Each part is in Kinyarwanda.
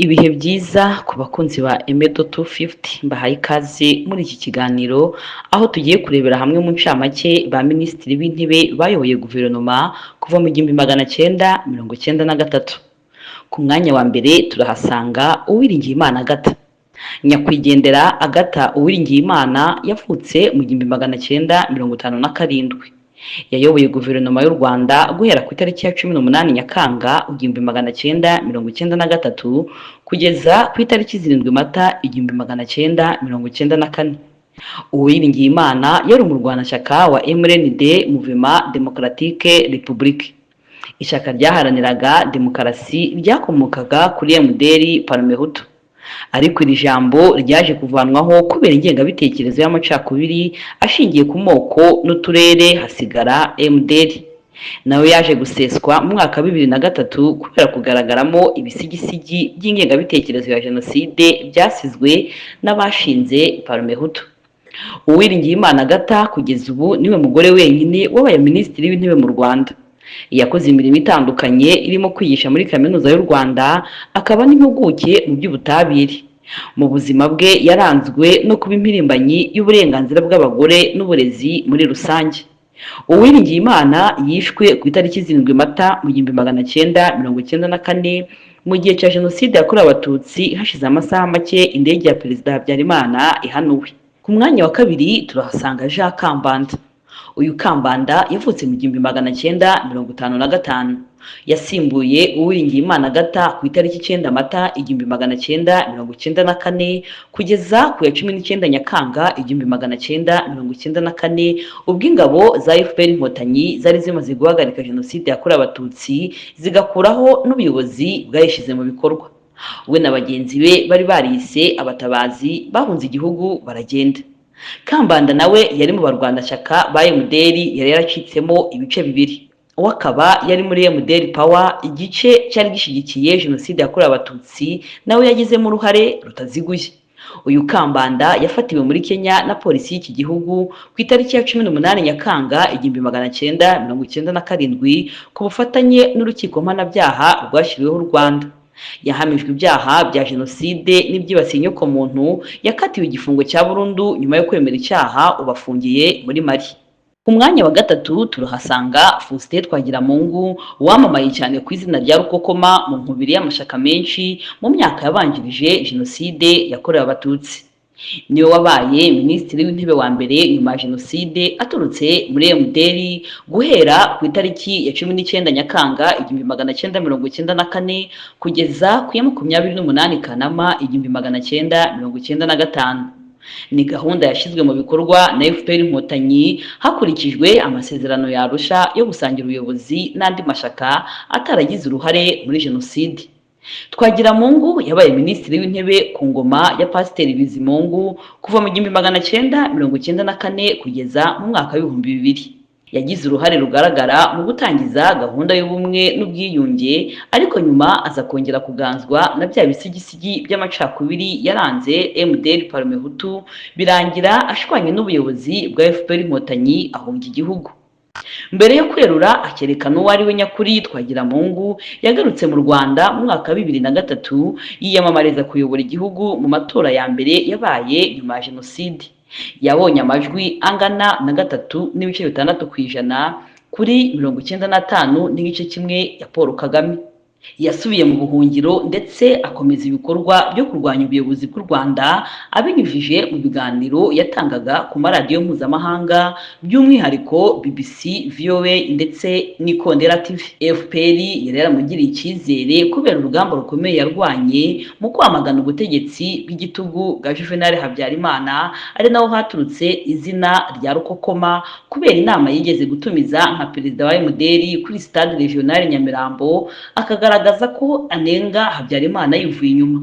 Ibihe byiza ku bakunzi ba Emedo 250 mbahaye ikaze muri iki kiganiro aho tugiye kurebera hamwe mu ncamake ba minisitiri b'intebe bayoboye guverinoma kuva mu 1993. Ku mwanya wa mbere turahasanga Uwiringiyimana Agatha. Nyakwigendera Agatha Uwiringiyimana yavutse mu 1957. Yayoboye guverinoma y'u Rwanda guhera ku itariki ya 18 Nyakanga 1993 kugeza ku itariki 7 Mata 1994. Uwiringiyimana yari umurwanashyaka wa MRND Mouvement Democratique République. Ishyaka ryaharaniraga demokarasi ryakomokaga kuri MDR Parmehutu. Ariko iri jambo ryaje kuvanwaho kubera ingengabitekerezo y'amacakubiri ashingiye ku moko n'uturere hasigara MDR. Nawe yaje guseswa mu mwaka wa 2003 kubera kugaragaramo ibisigisigi by'ingengabitekerezo ya jenoside byasizwe n'abashinze Parmehutu. Uwiringiyimana Agatha kugeza ubu niwe mugore wenyine wabaye minisitiri w'intebe mu Rwanda. Yakoze imirimo itandukanye irimo kwigisha muri kaminuza y'u Rwanda, akaba n'impuguke mu by'ubutabire. Mu buzima bwe yaranzwe no kuba impirimbanyi y'uburenganzira bw'abagore n'uburezi muri rusange. Uwiringiyimana yishwe ku itariki 7 Mata 1994 mu gihe cya jenoside yakorewe Abatutsi hashize amasaha make indege ya Perezida Habyarimana ihanuwe. Ku mwanya wa kabiri turahasanga Jean Kambanda. Uyu Kambanda yavutse mu 1955. Yasimbuye Uwiringiyimana Agatha ku itariki 9 Mata 1994 kugeza ku ya 19 Nyakanga 1994 ubwo ingabo za FPR Inkotanyi zari zimaze guhagarika jenoside yakorewe Abatutsi zigakuraho n'ubuyobozi bwayishize mu bikorwa. We na bagenzi be bari barise abatabazi bahunze igihugu baragenda. Kambanda nawe yari mu barwanashyaka ba MDR yari yaracitsemo ibice bibiri. Uwo akaba yari muri MDR Power, igice cyari gishyigikiye jenoside yakorewe Abatutsi, nawe yagizemo uruhare rutaziguye. Uyu Kambanda yafatiwe muri Kenya na polisi y'iki gihugu ku itariki ya 18 Nyakanga 1997 ku bufatanye n'urukiko mpanabyaha rwashyiriweho u Rwanda. Yahamijwe ibyaha bya jenoside n'ibyibasiye inyokomuntu, yakatiwe igifungo cya burundu nyuma yo kwemera icyaha, ubafungiye muri Mali. Ku mwanya wa gatatu turahasanga Faustin Twagiramungu, wamamaye cyane ku izina rya Rukokoma mu nkubiri y'amashaka menshi mu myaka yabanjirije jenoside yakorewe Abatutsi. Niwe wabaye minisitiri w'intebe wa mbere nyuma ya jenoside aturutse muri MDR guhera ku itariki ya 19 Nyakanga 1994 kugeza ku ya 28 Kanama 1995. Ni gahunda yashyizwe mu bikorwa na FPR Inkotanyi hakurikijwe amasezerano ya Arusha yo gusangira ubuyobozi n'andi mashyaka ataragize uruhare muri jenoside. Twagiramungu yabaye minisitiri w'intebe ku ngoma ya Pasiteri Bizimungu kuva mu 1994 kugeza mu mwaka wa 2000. Yagize uruhare rugaragara mu gutangiza gahunda y'ubumwe n'ubwiyunge, ariko nyuma aza kongera kuganzwa na bya bisigisigi by'amacakubiri yaranze MDR Parmehutu, birangira ashwanye n'ubuyobozi bwa FPR Inkotanyi ahunga igihugu. Mbere yo kwerura akerekana uwo ari we nyakuri, Twagiramungu yagarutse mu Rwanda mu mwaka wa 2003 yiyamamariza kuyobora igihugu mu matora ya mbere yabaye nyuma ya jenoside. Yabonye amajwi angana na 3.6% kuri 95.1% ya Paul Kagame. Yasubiye mu buhungiro ndetse akomeza ibikorwa byo kurwanya ubuyobozi bw'u Rwanda abinyujije mu biganiro yatangaga ku maradiyo mpuzamahanga, by'umwihariko BBC, VOA ndetse n'Ikondera TV. FPR yari yaramugiriye icyizere kubera urugamba rukomeye yarwanye mu kwamagana ubutegetsi bw'igitugu bwa Juvenal Habyarimana, ari naho haturutse izina rya Rukokoma kubera inama yigeze gutumiza nka perezida wa MDR kuri Stade Regional Nyamirambo, akagaragaza ko anenga Habyarimana yivuye inyuma.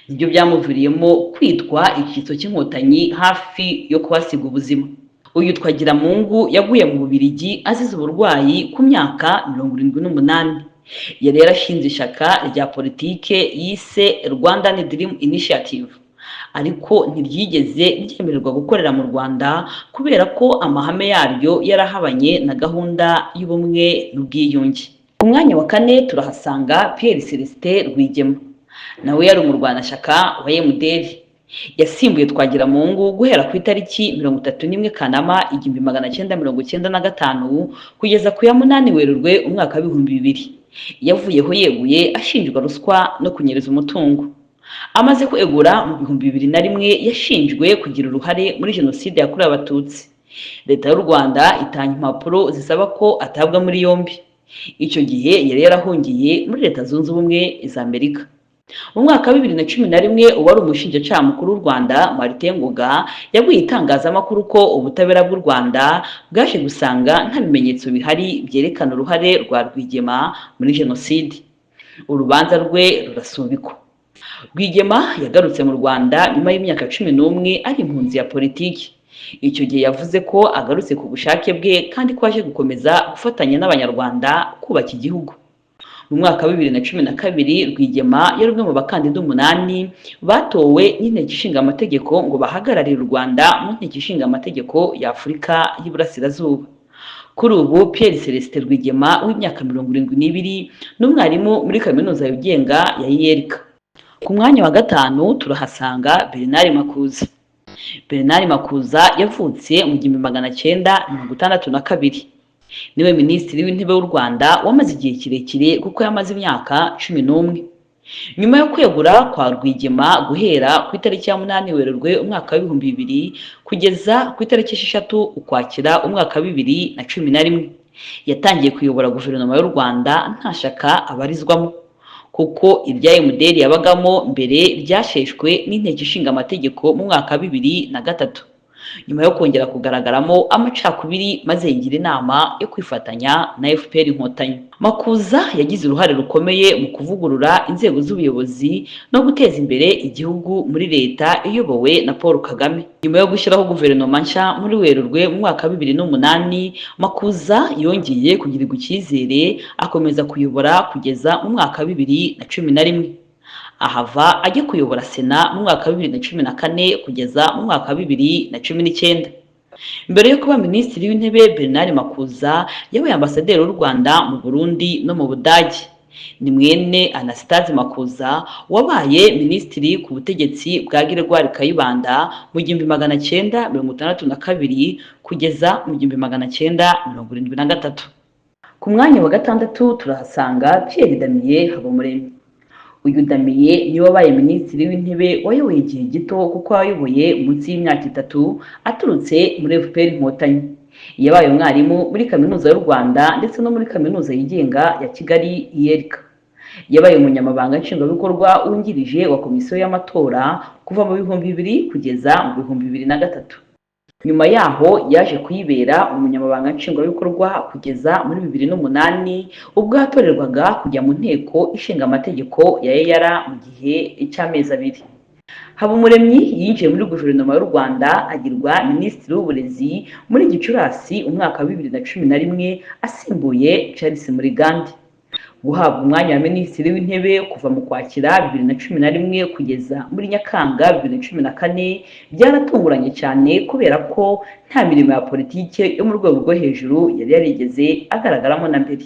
Ibyo byamuviriyemo kwitwa icyitso cy'inkotanyi hafi yo kuhasiga ubuzima. Uyu Twagiramungu yaguye mu Bubiligi azize uburwayi ku myaka 78. Yari yarashinze ishyaka rya politike yise Rwandan Dream Initiative, ariko ntiryigeze ryemererwa gukorera mu Rwanda kubera ko amahame yaryo yarahabanye na gahunda y'ubumwe n'ubwiyunge. Ku mwanya wa kane turahasanga Pierre Celestin Rwigema. nawe yari umurwanashyaka wa MDR. Yasimbuye Twagiramungu guhera ku itariki 31 Kanama 1995 kugeza ku ya 8 Werurwe umwaka wa 2000. Yavuyeho yeguye ashinjwa ruswa no kunyereza umutungo. Amaze kwegura mu 2001 yashinjwe kugira uruhare muri jenoside yakorewe Abatutsi. Leta y'u Rwanda itanga impapuro zisaba ko atabwa muri yombi. Icyo gihe yari yarahungiye muri Leta Zunze Ubumwe za Amerika. Mu mwaka wa 2011 uwari umushinjacyaha mukuru w'u Rwanda Martin Ngoga yabwiye itangazamakuru ko ubutabera bw'u Rwanda bwaje gusanga nta bimenyetso bihari byerekana uruhare rwa Rwigema muri jenoside. Urubanza rwe rurasubikwa. Rwigema yagarutse mu Rwanda nyuma y'imyaka 11 ari impunzi ya politiki. Icyo gihe yavuze ko agarutse ku bushake bwe kandi ko aje gukomeza gufatanya n'Abanyarwanda kubaka igihugu. Mu mwaka wa 2012 Rwigema yari umwe mu bakandida 8 batowe n'inteko ishinga amategeko ngo bahagararire u Rwanda mu nteko ishinga amategeko ya Afurika y'Iburasirazuba. Kuri ubu Pierre Celestin Rwigema w'imyaka 72 n'umwarimu muri kaminuza yigenga ya IERK. Ku mwanya wa 5 turahasanga Bernard Makuza. Bernard Makuza yavutse mu 1962. Niwe minisitiri w'intebe w'u Rwanda wamaze igihe kirekire kuko yamaze imyaka 11. Nyuma yo kwegura kwa Rwigema guhera ku itariki ya 8 Werurwe umwaka wa 2000 kugeza ku itariki 6 Ukwakira umwaka wa 2011, yatangiye kuyobora guverinoma y'u Rwanda nta shaka abarizwamo, kuko irya MDR yabagamo mbere ryasheshwe n'inteko ishinga amategeko mu mwaka wa 2003. Nyuma yo kongera kugaragaramo amacakubiri maze yingira inama yo kwifatanya na FPR Inkotanyi. Makuza yagize uruhare rukomeye mu kuvugurura inzego z'ubuyobozi no guteza imbere igihugu muri leta iyobowe na Paul Kagame. Nyuma yo gushyiraho guverinoma nshya muri Werurwe mu mwaka wa 2008, Makuza yongeye kugirirwa icyizere akomeza kuyobora kugeza mu mwaka wa 2011. Ahava ajya kuyobora Sena mu mwaka wa 2014 kugeza mu mwaka wa 2019. Mbere yo kuba minisitiri w'intebe, Bernard Makuza yabaye ambasaderi w'u Rwanda mu Burundi no mu Budage. Ni mwene Anastase Makuza wabaye minisitiri ku butegetsi bwa Gregoire Kayibanda mu 1962 kugeza mu 1973. Ku mwanya wa 6 turahasanga Pierre Damien Habumuremyi. Uyu Damien niwe wabaye minisitiri w'intebe wayoboye igihe gito kuko wayoboye munsi y'imyaka 3 aturutse muri FPR Inkotanyi. Yabaye umwarimu muri kaminuza y'u Rwanda ndetse no muri kaminuza yigenga ya Kigali IERK. Yabaye umunyamabanga nshingwabikorwa wungirije wa komisiyo y'amatora kuva mu 2000 kugeza mu 2003. Nyuma yaho yaje kuyibera umunyamabanga nshingwabikorwa kugeza muri 2008 ubwo yatorerwaga kujya mu nteko ishinga amategeko ya EAR mu gihe cy'amezi 2. Habumuremyi yinjiye muri guverinoma y'u Rwanda agirwa minisitiri w'uburezi muri Gicurasi umwaka wa 2011 asimbuye Charles Murigande. Guhabwa umwanya wa minisitiri w'intebe kuva mu Kwakira 2011 kugeza muri Nyakanga 2014 byaratunguranye cyane kubera ko nta mirimo ya politike yo mu rwego rwo hejuru yari yarigeze agaragaramo na mbere.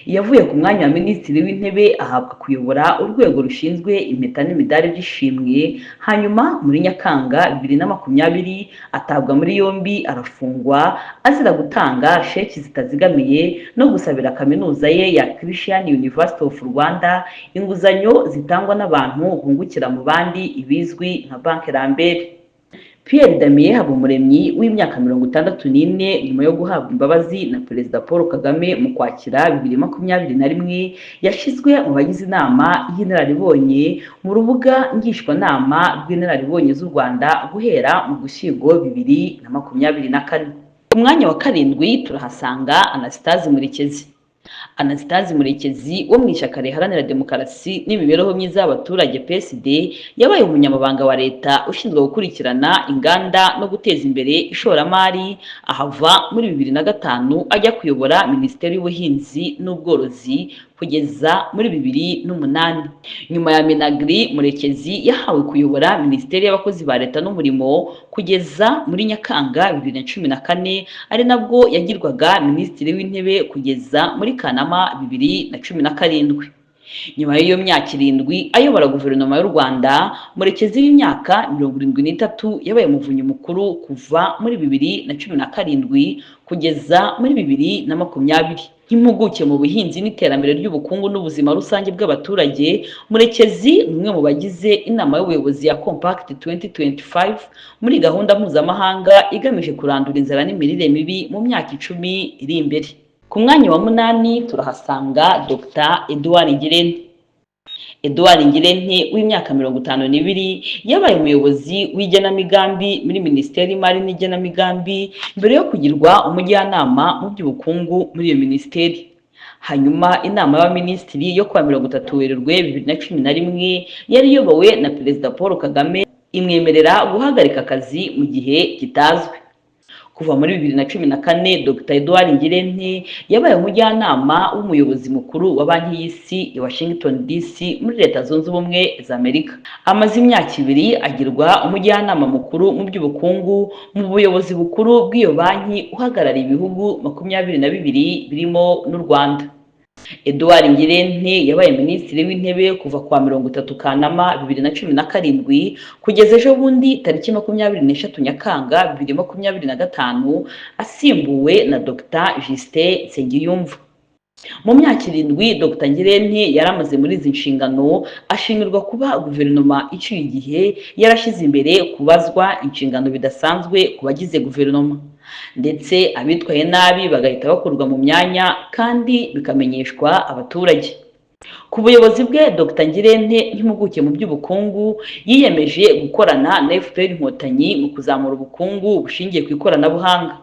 Yavuye ku mwanya wa minisitiri w'intebe ahabwa kuyobora urwego rushinzwe impeta n'imidari by'ishimwe. Hanyuma muri Nyakanga 2020 atabwa muri yombi arafungwa azira gutanga sheki zitazigamiye no gusabira kaminuza ye ya Christian University of Rwanda inguzanyo zitangwa n'abantu bungukira mu bandi ibizwi nka Banque Lambert. Pierre Damien Habumuremyi w'imyaka 64 nyuma yo guhabwa imbabazi na Perezida Paul Kagame mu Kwakira 2021 yashizwe mu bagize inama y'inararibonye mu rubuga ngishwanama rw'inararibonye z'u Rwanda guhera mu Gushyingo 2024. Ku mwanya wa 7 turahasanga Anastase Murekezi. Anastase Murekezi wo mu ishyaka riharanira demokarasi n'imibereho myiza y'abaturage PSD yabaye umunyamabanga wa leta ushinzwe gukurikirana inganda no guteza imbere ishoramari. Ahava muri 2005 ajya kuyobora Minisiteri y'Ubuhinzi n'Ubworozi kugeza muri 2008. Nyuma ya Minagri, Murekezi yahawe kuyobora Minisiteri y'Abakozi ba Leta n'Umurimo kugeza muri Nyakanga 2014, ari nabwo yagirwaga Minisitiri w'Intebe kugeza muri Kanama 2017. Nyuma y'iyo myaka 7 ayobora guverinoma y'u Rwanda, Murekezi w'imyaka 73 yabaye umuvunyi mukuru kuva muri 2017 kugeza muri 2020. Nk'impuguke mu buhinzi n'iterambere ry'ubukungu n'ubuzima rusange bw'abaturage, Murekezi ni umwe mu bagize inama y'ubuyobozi ya Compact 2025 muri gahunda mpuzamahanga igamije kurandura inzara n'imirire mibi mu myaka 10 iri imbere. Ku mwanya wa 8 turahasanga Dr. Edouard Ngirente. Edouard Ngirente w'imyaka 52 yabaye umuyobozi w'igenamigambi muri Minisiteri y'Imari n'Igenamigambi mbere yo kugirwa umujyanama mu by'ubukungu muri iyo minisiteri. Hanyuma inama y'abaminisitiri yo kuwa 30 Werurwe 2011 yari iyobowe na Perezida Paul Kagame imwemerera guhagarika akazi mu gihe kitazwi. Kuva muri 2014 Dr. Edouard Ngirente yabaye umujyanama w'umuyobozi mukuru wa Banki y'Isi i Washington DC muri Leta Zunze Ubumwe za Amerika. Amaze imyaka 2 agirwa umujyanama mukuru mu by'ubukungu mu buyobozi bukuru bw'iyo banki uhagarariye ibihugu 22 birimo n'u Rwanda. Edouard Ngirente yabaye minisitiri w'intebe kuva kwa 30 Kanama 2017 kugeza ejo bundi tariki 23 Nyakanga 2025 asimbuwe na Dr. Justin Nsengiyumva. Mu myaka 7 Dr. Ngirente yaramaze muri izi nshingano ashinjwa kuba guverinoma iciye igihe yarashize imbere kubazwa inshingano bidasanzwe ku bagize guverinoma, ndetse abitwaye nabi bagahita bakurwa mu myanya kandi bikamenyeshwa abaturage. Ku buyobozi bwe Dr. Ngirente nk'impuguke mu by'ubukungu yiyemeje gukorana na FPR Inkotanyi mu kuzamura ubukungu bushingiye ku ikoranabuhanga.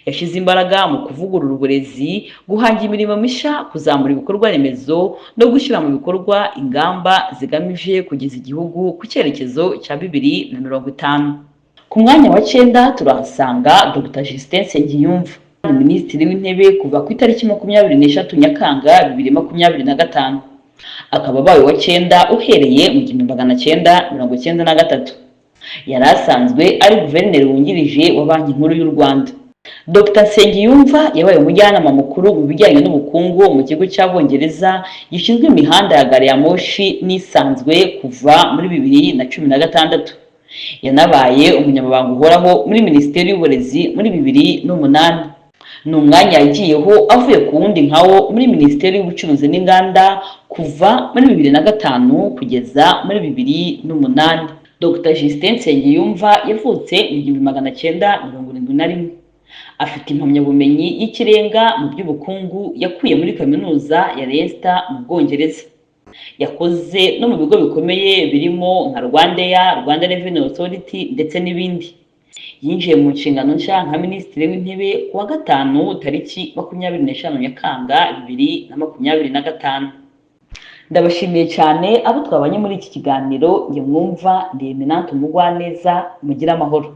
Yashize imbaraga mu kuvugurura uburezi, guhanga imirimo misha, kuzamura ibikorwa remezo no gushyira mu bikorwa ingamba zigamije kugeza igihugu ku cyerekezo cya 2050. Ku mwanya wa 9 turahasanga Dr. Justin Nsengiyumva, minisitiri w'intebe kuva ku itariki 23 Nyakanga 2025. Akaba abaye wa 9 uhereye mu 1993. Yari asanzwe ari guverineri wungirije wa Banki Nkuru y'u Rwanda. Dr. Nsengiyumva yabaye umujyanama mukuru mu bijyanye n'ubukungu mu kigo cy'Abongereza gishinzwe imihanda ya gari ya moshi n'isanzwe kuva muri 2016. Yanabaye umunyamabanga uhoraho muri Minisiteri y'Uburezi muri 2008. Ni umwanya yagiyeho avuye ku wundi nkawo muri Minisiteri y'Ubucuruzi n'Inganda kuva muri 2005 kugeza muri 2008. Dr. Justin Nsengiyumva yavutse mu 1971. Afite impamyabumenyi y'ikirenga mu by'ubukungu yakuye muri kaminuza ya Leicester mu Bwongereza. Yakoze no mu bigo bikomeye birimo nka Rwandair, Rwanda Revenue Authority ndetse n'ibindi. Yinjiye mu nshingano nshya nka minisitiri w'intebe kuwa 5 tariki 25 Nyakanga 2025. Ndabashimiye cyane abo twabanye muri iki kiganiro. Nge mwumva ndi Eminante Umugwaneza, mugira amahoro.